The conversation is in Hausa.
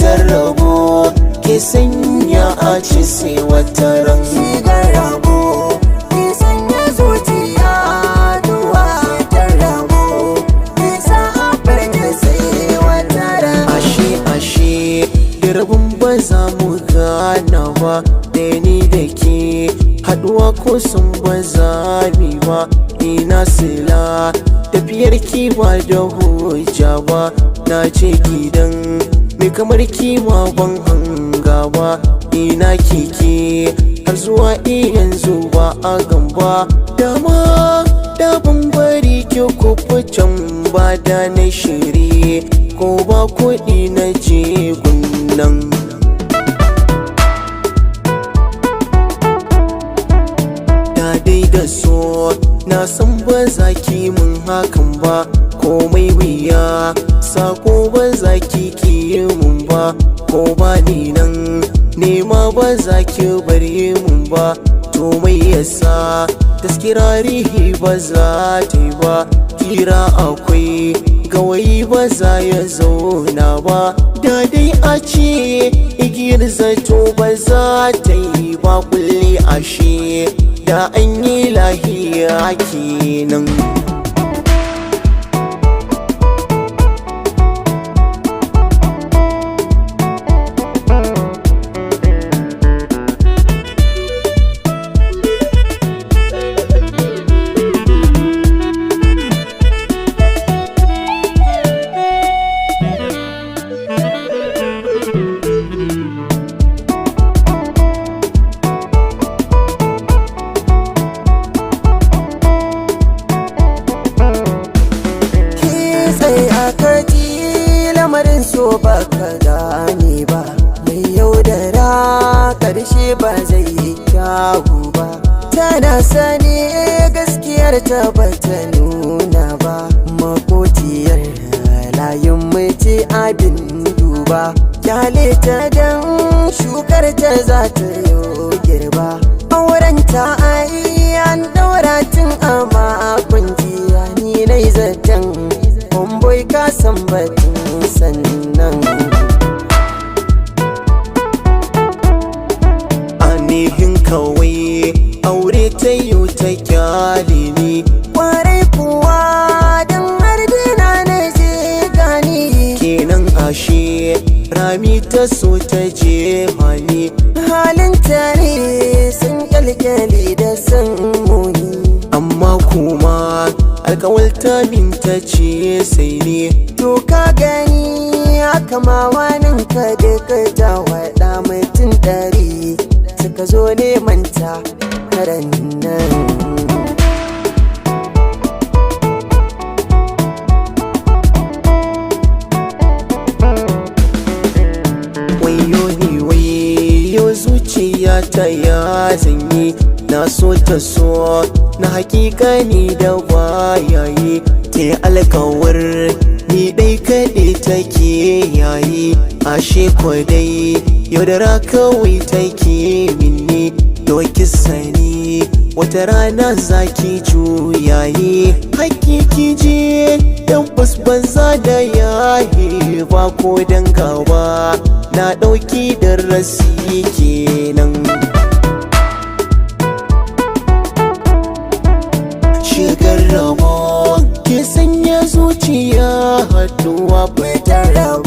fitar rabo ke sanya a ci sai wata ran. Shigar rabo ke sanya zuciya duwa fitar rabo ke sa a farka sai wata ran. Ashe rabon ba za mu gana ba da ni da ke haduwa ko sun ba za mi ba. Ina sila tafiyar ki ba da hujja ba, na ce gidan mai kamar kima ban hanga ba. Ina keke har zuwa yanzu ba a gamba, dama da ban bari ki kufa can ba da na shiri ko ba kuɗi na je gunnan. Da dai da so na san ba za ki mun hakan ba, komai wuya sako ba za ki mun ba, ko ba ni nan nema ba za ki bari mun ba. To mai yasa taskirarihi ba za ta yi ba, kira akwai gawayi ba za ya zauna ba. Da dai a ce igiyar zato ba za ta yi ba, kulle ashe da an yi lahiya kenan. Lamarin so ba ka gane ba, mai yaudara karshe ba zai yi kyawu ba. Tana sani gaskiyar ta bata nuna ba, makociyar layin mace abin duba. Kyale ta dan shukar ta za ta yi girba, auren ta ai an daura tun a makon jiya. Ni nai zaton homeboy ka san batun sannan. Anihin kawai aure ta yi ta kyale ni, kwarai kuwa don har dina na je gani. kenan ashe rami ta so ta je hani. Halin tare sun kyalkyali da san muni, amma kuma alkawalta min ta ce sai ne. to ka gani haka ma wanin ka da ka ta waɗa mutum ɗari suka zo neman ta karan nan. wayo zuciya ta ya zanyi, na so ta so na hakikani da wayaye. Ta alkawar ni dai kaɗe take yayi, ashe ko dai yaudara kawai take minni. Doki sani wata rana zaki juyaye, hakiki je tabbas banza da yaye ba ko dangawa. Na ɗauki darasi kenan. Shigar rabo ke sanya zuciya haduwa fitar rabo